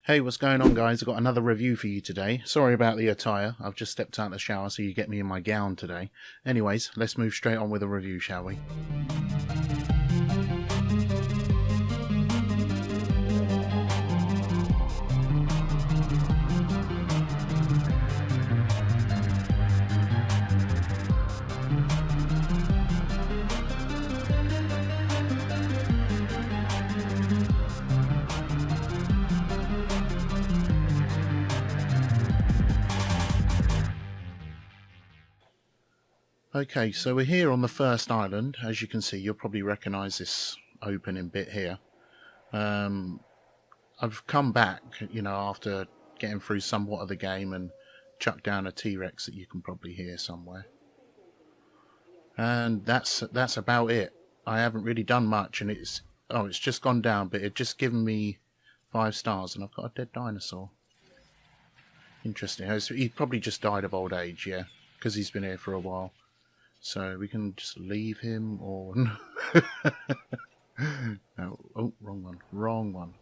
Hey, what's going on, guys? I've got another review for you today. Sorry about the attire. I've just stepped out of the shower, so you get me in my gown today. Anyways, let's move straight on with the review, shall we? Okay, so we're here on the first island. As you can see, you'll probably recognise this opening bit here. I've come back, after getting through somewhat of the game and chucked down a T-Rex that you can probably hear somewhere. And that's about it. I haven't really done much, and it's just gone down, but it just given me 5 stars, and I've got a dead dinosaur. Interesting. He probably just died of old age, yeah, because he's been here for a while. So we can just leave him, or no. Oh, wrong one.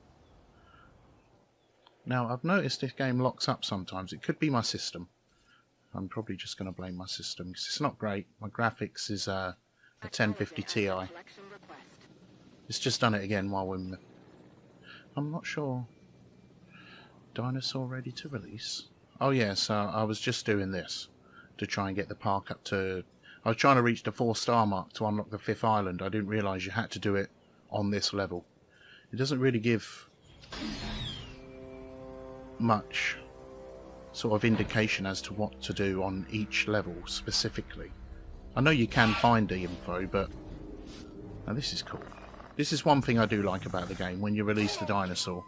Now, I've noticed this game locks up sometimes. It could be my system. I'm probably just going to blame my system, because it's not great. My graphics is a 1050 Ti. It's just done it again while we're... I'm not sure. Dinosaur ready to release? Oh yeah, so I was just doing this to try and get the park up to... I was trying to reach the 4-star mark to unlock the 5th island. I didn't realise you had to do it on this level. It doesn't really give much sort of indication as to what to do on each level specifically. I know you can find the info, but now this is cool. This is one thing I do like about the game, when you release the dinosaur.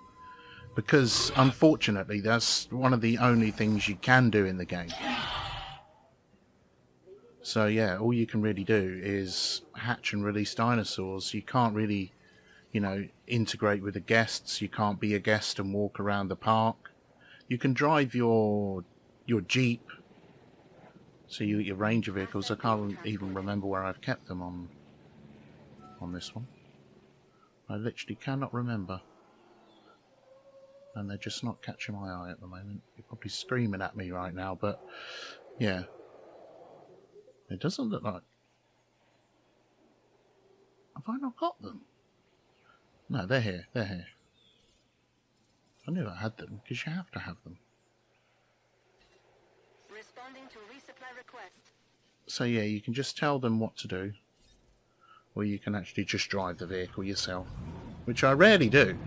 Because, unfortunately, that's one of the only things you can do in the game. So yeah, all you can really do is hatch and release dinosaurs. You can't really, integrate with the guests. You can't be a guest and walk around the park. You can drive your Jeep. So you get your Ranger vehicles. I can't even remember where I've kept them on this one. I literally cannot remember. And they're just not catching my eye at the moment. You're probably screaming at me right now, but yeah. It doesn't look like... Have I not got them? No, they're here. They're here. I knew I had them, because you have to have them. Responding to resupply request. So yeah, you can just tell them what to do. Or you can actually just drive the vehicle yourself. Which I rarely do.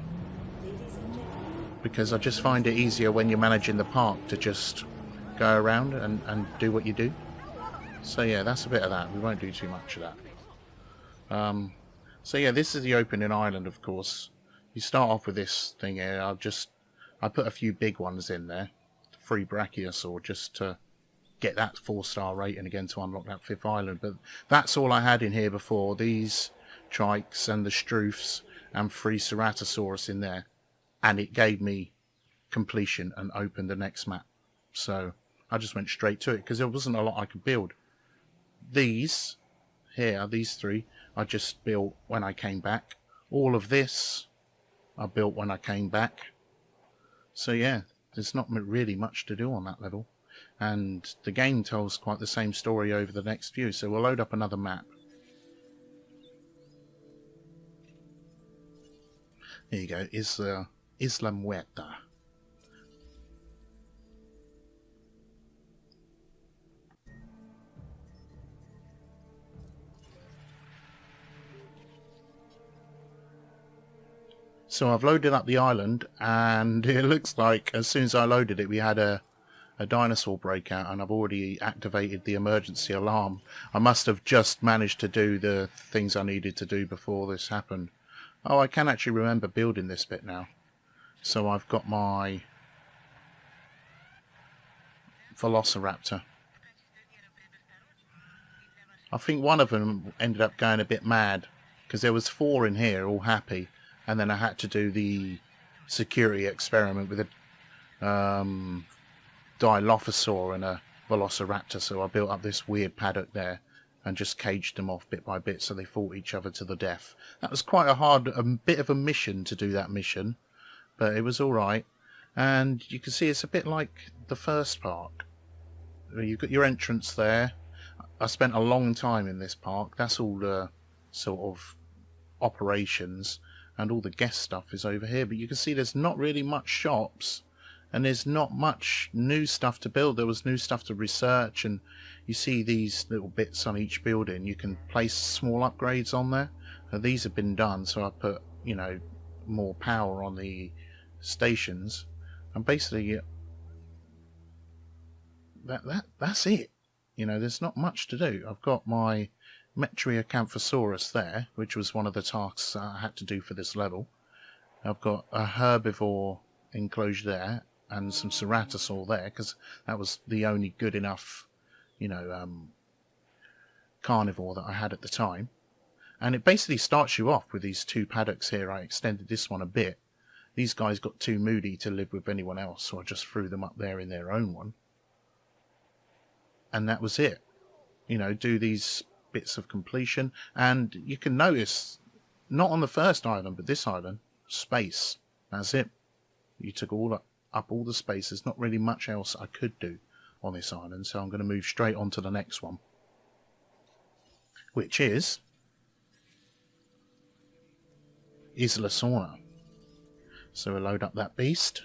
Because I just find it easier when you're managing the park to just go around and do what you do. So yeah, that's a bit of that. We won't do too much of that. So yeah, this is the opening island, of course. You start off with this thing here. I put a few big ones in there. 3 Brachiosaur, just to get that 4-star rating again to unlock that 5th island. But that's all I had in here before. These Trikes and the Struths and 3 Ceratosaurus in there. And it gave me completion and opened the next map. So I just went straight to it, because there wasn't a lot I could build. These here, these 3, I just built when I came back. All of this I built when I came back. So yeah, there's not really much to do on that level. And the game tells quite the same story over the next few. So we'll load up another map. There you go, Isla Muerta. So I've loaded up the island, and it looks like as soon as I loaded it, we had a dinosaur breakout, and I've already activated the emergency alarm. I must have just managed to do the things I needed to do before this happened. Oh, I can actually remember building this bit now. So I've got my Velociraptor. I think one of them ended up going a bit mad, because there was 4 in here, all happy. And then I had to do the security experiment with a Dilophosaur and a Velociraptor. So I built up this weird paddock there and just caged them off bit by bit, so they fought each other to the death. That was quite a bit of a mission to do that mission, but it was all right. And you can see it's a bit like the first park. You've got your entrance there. I spent a long time in this park. That's all the sort of operations, and all the guest stuff is over here. But you can see there's not really much shops, and there's not much new stuff to build. There was new stuff to research, and you see these little bits on each building. You can place small upgrades on there. Now, these have been done, so I put, you know, more power on the stations, and basically that's it. You know, there's not much to do. I've got my Metriacanthosaurus there, which was one of the tasks I had to do for this level. I've got a herbivore enclosure there, and some ceratosaur there, because that was the only good enough, you know, carnivore that I had at the time. And it basically starts you off with these two paddocks here. I extended this one a bit. These guys got too moody to live with anyone else, so I just threw them up there in their own one. And that was it. You know, do these bits of completion. And you can notice, not on the first island, but this island, space. That's it. You took up all the space. There's not really much else I could do on this island, so I'm going to move straight on to the next one, which is Isla Sauna. So we'll load up that beast.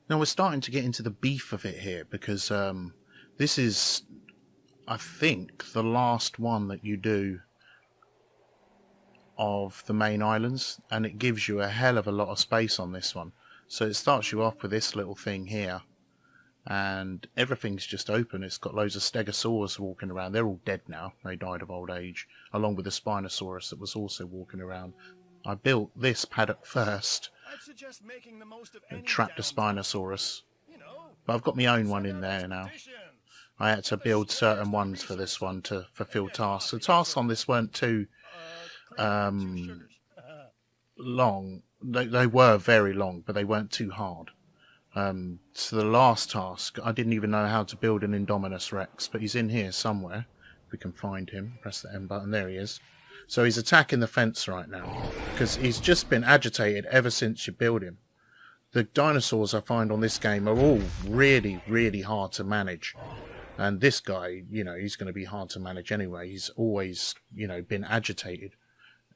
Now we're starting to get into the beef of it here, because this is, I think, the last one that you do of the main islands, and it gives you a hell of a lot of space on this one. So it starts you off with this little thing here, and everything's just open. It's got loads of stegosaurus walking around. They're all dead now. They died of old age, along with the Spinosaurus that was also walking around. I built this paddock first and trapped the Spinosaurus, but I've got my own one in there now. I had to build certain ones for this one to fulfill tasks. The tasks on this weren't too long. They were very long, but they weren't too hard. So the last task, I didn't even know how to build an Indominus Rex, but he's in here somewhere. If we can find him, press the M button. There he is. So he's attacking the fence right now, because he's just been agitated ever since you build him. The dinosaurs I find on this game are all really, really hard to manage. And this guy, you know, he's going to be hard to manage anyway. He's always, you know, been agitated.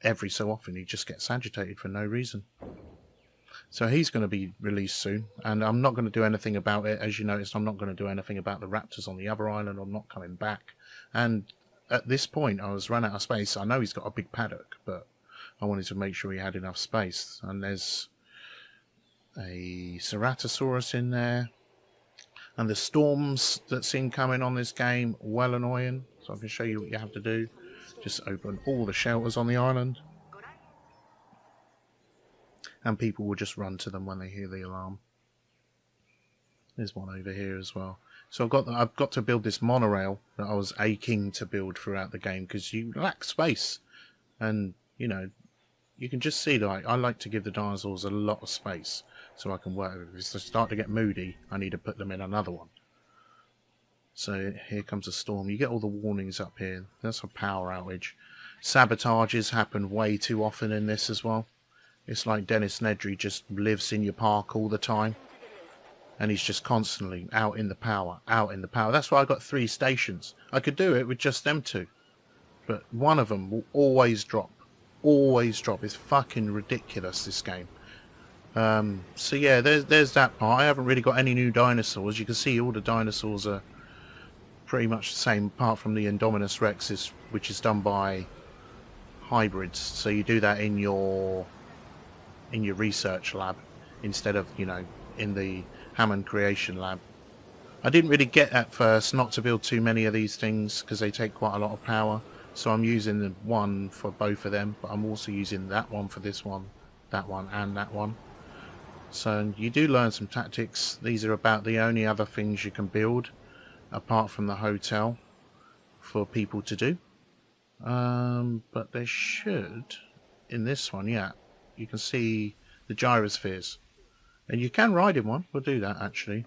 Every so often he just gets agitated for no reason. So he's going to be released soon, and I'm not going to do anything about it. As you noticed, I'm not going to do anything about the raptors on the other island. I'm not coming back. And at this point, I was run out of space. I know he's got a big paddock, but I wanted to make sure he had enough space. And there's a Ceratosaurus in there. And the storms that seem coming on this game, well annoying. So I can show you what you have to do. Just open all the shelters on the island. And people will just run to them when they hear the alarm. There's one over here as well. So I've got to build this monorail that I was aching to build throughout the game, because you lack space. And, you know, you can just see, like, I like to give the dinosaurs a lot of space so I can work with it. If they start to get moody, I need to put them in another one. So here comes a storm. You get all the warnings up here. That's a power outage. Sabotages happen way too often in this as well. It's like Dennis Nedry just lives in your park all the time. And he's just constantly out in the power, out in the power. That's why I got 3 stations. I could do it with just them 2. But one of them will always drop. Always drop. It's fucking ridiculous, this game. So yeah, there's that part. I haven't really got any new dinosaurs. You can see all the dinosaurs are pretty much the same, apart from the Indominus Rex, which is done by hybrids. So you do that in your research lab instead of, you know, in the Hammond Creation Lab. I didn't really get at first not to build too many of these things because they take quite a lot of power, so I'm using the one for both of them, but I'm also using that one for this one, that one and that one. So you do learn some tactics. These are about the only other things you can build apart from the hotel for people to do. But there should, in this one, yeah, you can see the gyrospheres. And you can ride in one. We'll do that, actually.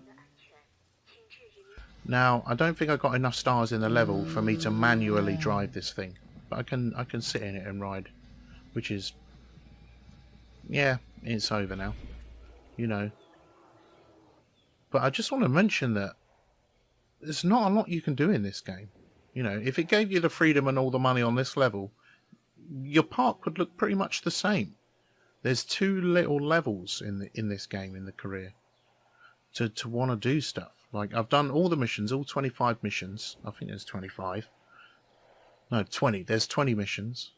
Now, I don't think I got enough stars in the level for me to manually drive this thing, but I can sit in it and ride, which is, yeah, it's over now, you know. But I just want to mention that there's not a lot you can do in this game. You know, if it gave you the freedom and all the money on this level, your park would look pretty much the same. There's too little levels in this game, in the career, to want to do stuff. Like, I've done all the missions, all 25 missions. I think there's 25. No, 20. There's 20 missions.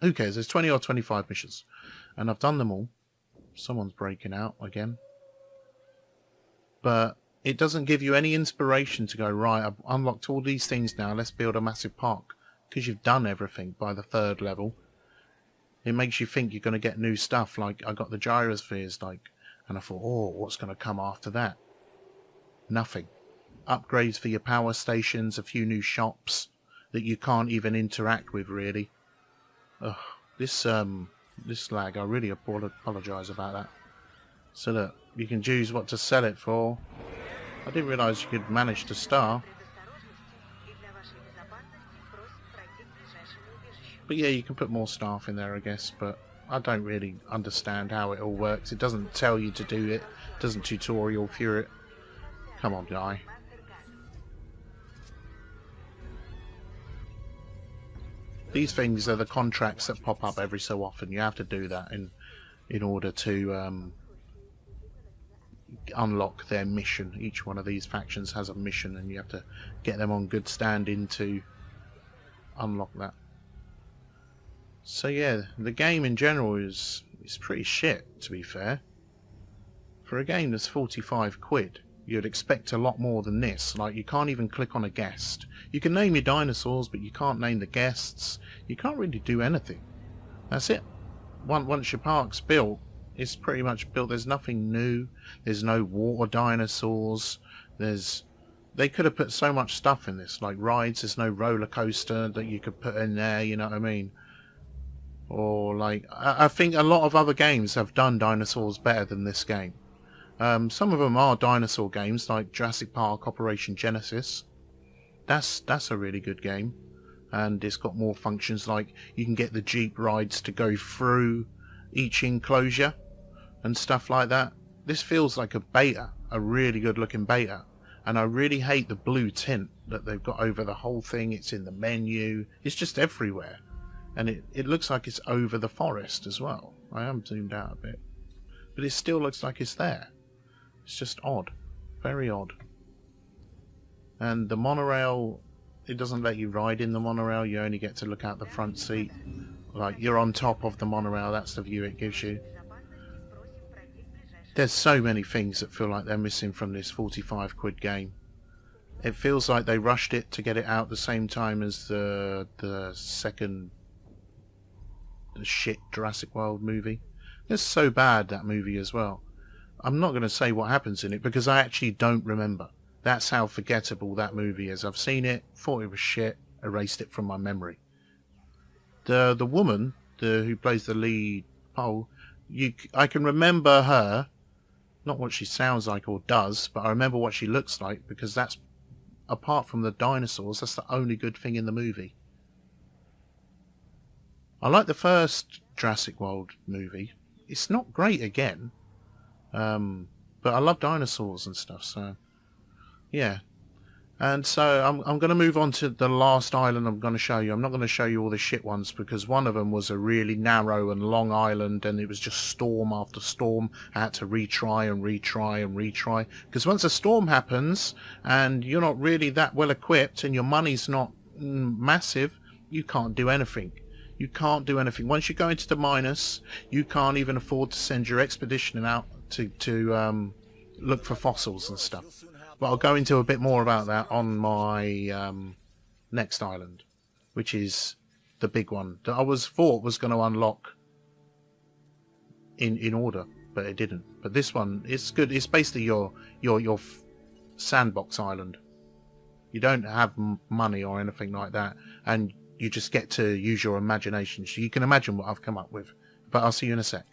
Who cares? There's 20 or 25 missions. And I've done them all. Someone's breaking out again. But it doesn't give you any inspiration to go, right, I've unlocked all these things now, let's build a massive park. Because you've done everything by the 3rd level. It makes you think you're going to get new stuff. Like, I got the gyrospheres, like, and I thought, oh, what's going to come after that? Nothing. Upgrades for your power stations, a few new shops that you can't even interact with, really. Ugh, this lag, I really apologise about that. So that you can choose what to sell it for. I didn't realise you could manage to starve. But yeah, you can put more staff in there, I guess, but I don't really understand how it all works. It doesn't tell you to do it. It doesn't tutorial through it. Come on, guy. These things are the contracts that pop up every so often. You have to do that in order to unlock their mission. Each one of these factions has a mission, and you have to get them on good standing to unlock that. So yeah, the game in general is pretty shit, to be fair. For a game that's 45 quid, you'd expect a lot more than this. Like, you can't even click on a guest. You can name your dinosaurs, but you can't name the guests. You can't really do anything. That's it. Once your park's built, it's pretty much built. There's nothing new. There's no water dinosaurs. They could have put so much stuff in this, like rides. There's no roller coaster that you could put in there, you know what I mean? Or, like, I think a lot of other games have done dinosaurs better than this game. Some of them are dinosaur games, like Jurassic Park, Operation Genesis. That's a really good game. And it's got more functions, like you can get the Jeep rides to go through each enclosure and stuff like that. This feels like a beta, a really good looking beta. And I really hate the blue tint that they've got over the whole thing. It's in the menu. It's just everywhere. And it looks like it's over the forest as well. I am zoomed out a bit. But it still looks like it's there. It's just odd. Very odd. And the monorail, it doesn't let you ride in the monorail. You only get to look out the front seat. Like, you're on top of the monorail. That's the view it gives you. There's so many things that feel like they're missing from this 45 quid game. It feels like they rushed it to get it out the same time as the second shit Jurassic World movie. It's so bad, that movie as well. I'm not going to say what happens in it because I actually don't remember. That's how forgettable that movie is. I've seen it, thought it was shit, erased it from my memory. The woman who plays the lead pole, I can remember her, not what she sounds like or does, but I remember what she looks like, because that's, apart from the dinosaurs, that's the only good thing in the movie. I like the first Jurassic World movie. It's not great again, but I love dinosaurs and stuff, so yeah. And so I'm going to move on to the last island I'm going to show you. I'm not going to show you all the shit ones, because one of them was a really narrow and long island, and it was just storm after storm. I had to retry and retry and retry, because once a storm happens and you're not really that well equipped and your money's not massive, you can't do anything. You can't do anything. Once you go into the minus, you can't even afford to send your expedition out to look for fossils and stuff. But I'll go into a bit more about that on my next island, which is the big one that I thought was going to unlock in order, but it didn't. But this one, it's good. It's basically your sandbox island. You don't have money or anything like that, and you just get to use your imagination. So you can imagine what I've come up with. But I'll see you in a sec.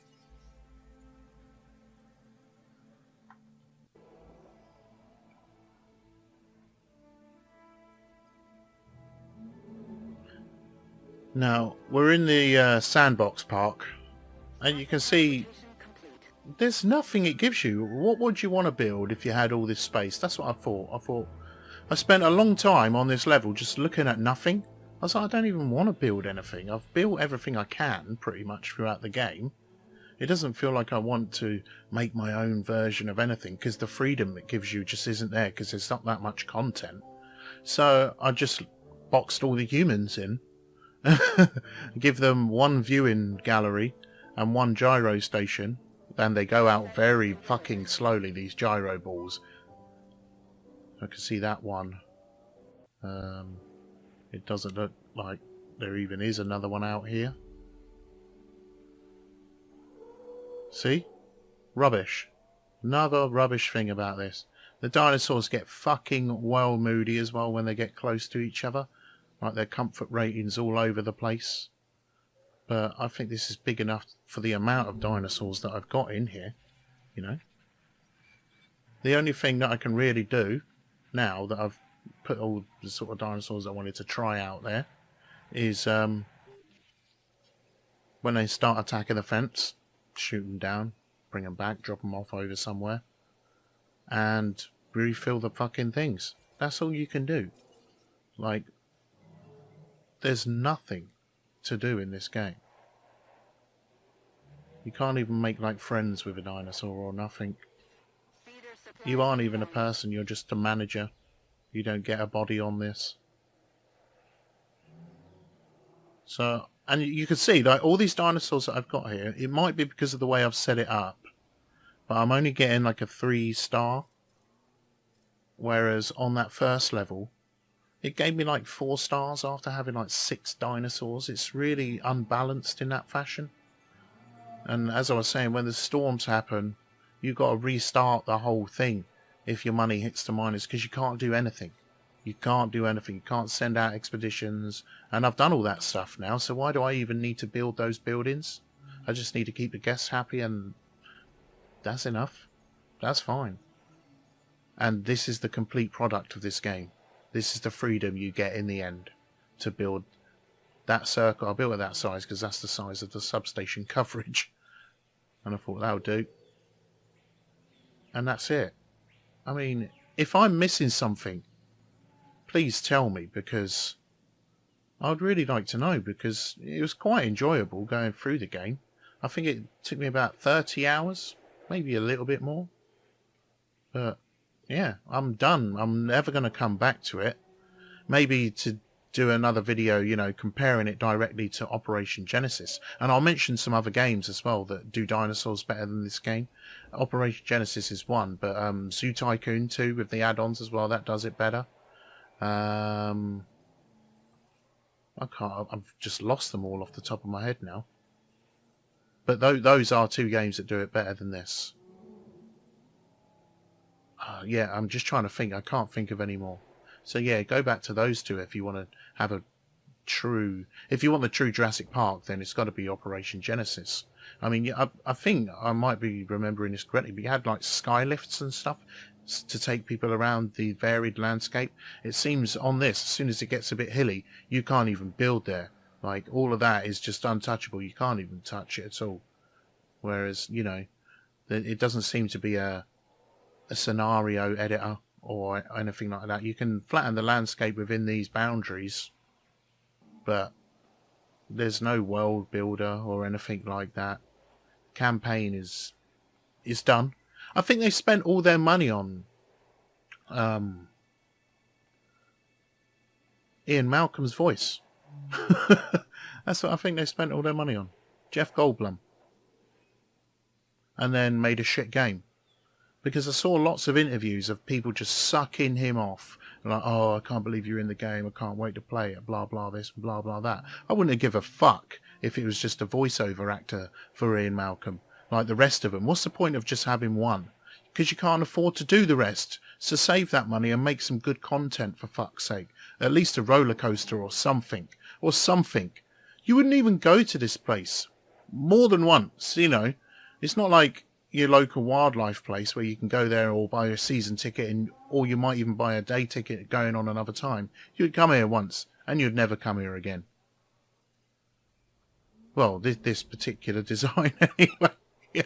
Now, we're in the Sandbox Park, and you can see Mission complete. there's nothing it gives you. What would you want to build if you had all this space? That's what I thought. I spent a long time on this level just looking at nothing. I was like, I don't even want to build anything. I've built everything I can pretty much throughout the game. It doesn't feel like I want to make my own version of anything because the freedom it gives you just isn't there because there's not that much content. So I just boxed all the humans in, give them one viewing gallery and one gyro station, and they go out very fucking slowly, these gyro balls. I can see that one. It doesn't look like there even is another one out here. See? Rubbish. Another rubbish thing about this. The dinosaurs get fucking well moody as well when they get close to each other. Like their comfort ratings all over the place. But I think this is big enough for the amount of dinosaurs that I've got in here. You know? The only thing that I can really do, now that I've put all the sort of dinosaurs I wanted to try out there, is when they start attacking the fence, shoot them down, bring them back, drop them off over somewhere, and refill the fucking things. That's all you can do. Like, there's nothing to do in this game. You can't even make like friends with a dinosaur or nothing. Feeder supply You aren't even a deployed. person, you're just a manager. You don't get a body on this. So, and you can see, like, all these dinosaurs that I've got here, it might be because of the way I've set it up, but I'm only getting like a 3-star, whereas on that first level, it gave me like 4 stars after having like 6 dinosaurs. It's really unbalanced in that fashion. And as I was saying, when the storms happen, you've got to restart the whole thing if your money hits the minus, because you can't do anything. You can't do anything. You can't send out expeditions. And I've done all that stuff now, so why do I even need to build those buildings? I just need to keep the guests happy, and that's enough. That's fine. And this is the complete product of this game. This is the freedom you get in the end to build that circle. I built it that size because that's the size of the substation coverage. And I thought that would do. And that's it. I mean, if I'm missing something, please tell me, because I'd really like to know, because it was quite enjoyable going through the game. I think it took me about 30 hours, maybe a little bit more. But yeah, I'm done. I'm never going to come back to it. Maybe to do another video, you know, comparing it directly to Operation Genesis. And I'll mention some other games as well that do dinosaurs better than this game. Operation Genesis is one, but Zoo Tycoon 2 with the add-ons as well, that does it better. I can't, I've just lost them all off the top of my head now. But those are 2 games that do it better than this. Yeah, I'm just trying to think. I can't think of any more. So yeah, go back to those 2 if you want to have a true... If you want the true Jurassic Park, then it's got to be Operation Genesis. I mean, I think I might be remembering this correctly, but you had like sky lifts and stuff to take people around the varied landscape. It seems on this, as soon as it gets a bit hilly, you can't even build there. Like, all of that is just untouchable. You can't even touch it at all. Whereas, you know, it doesn't seem to be a scenario editor or anything like that. You can flatten the landscape within these boundaries, but there's no world builder or anything like that. Campaign is done. I think they spent all their money on Ian Malcolm's voice. That's what I think they spent all their money on. Jeff Goldblum. And then made a shit game. Because I saw lots of interviews of people just sucking him off. Like, oh, I can't believe you're in the game. I can't wait to play it. Blah, blah, this, blah, blah, that. I wouldn't give a fuck if it was just a voiceover actor for Ian Malcolm. Like the rest of them. What's the point of just having one? Because you can't afford to do the rest. So save that money and make some good content, for fuck's sake. At least a roller coaster or something. Or something. You wouldn't even go to this place. More than once, you know. It's not like your local wildlife place where you can go there or buy a season ticket, or you might even buy a day ticket going on another time. You'd come here once and you'd never come here again. Well, this particular design anyway. Yeah.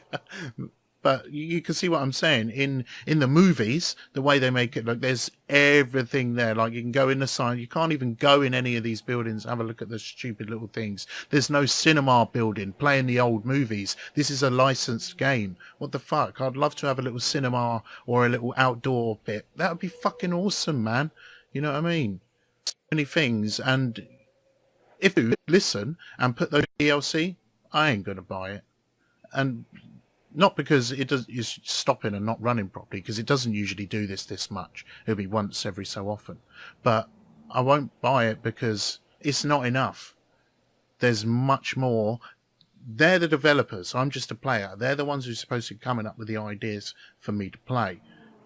But you can see what I'm saying. In the movies, the way they make it, like there's everything there. Like you can go in the side, you can't even go in any of these buildings. Have a look at the stupid little things. There's no cinema building playing the old movies. This is a licensed game. What the fuck? I'd love to have a little cinema or a little outdoor bit. That would be fucking awesome, man. You know what I mean? So many things. And if you listen and put those DLC, I ain't gonna buy it. And not because it's stopping and not running properly, because it doesn't usually do this much. It'll be once every so often. But I won't buy it because it's not enough. There's much more. They're the developers. I'm just a player. They're the ones who are supposed to be coming up with the ideas for me to play.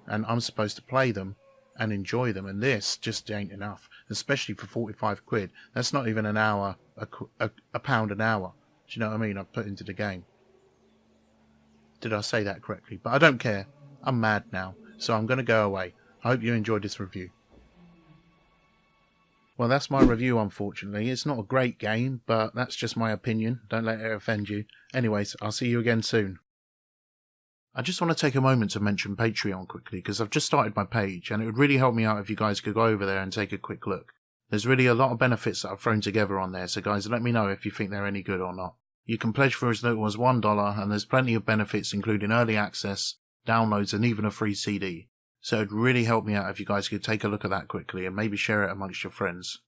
And I'm supposed to play them and enjoy them. And this just ain't enough. Especially for 45 quid. That's not even an hour, a pound an hour. Do you know what I mean? I've put into the game. Did I say that correctly? But I don't care. I'm mad now, so I'm going to go away. I hope you enjoyed this review. Well, that's my review, unfortunately. It's not a great game, but that's just my opinion. Don't let it offend you. Anyways, I'll see you again soon. I just want to take a moment to mention Patreon quickly, because I've just started my page, and it would really help me out if you guys could go over there and take a quick look. There's really a lot of benefits that I've thrown together on there, so guys, let me know if you think they're any good or not. You can pledge for as little as $1, and there's plenty of benefits including early access, downloads, and even a free CD. So it'd really help me out if you guys could take a look at that quickly and maybe share it amongst your friends.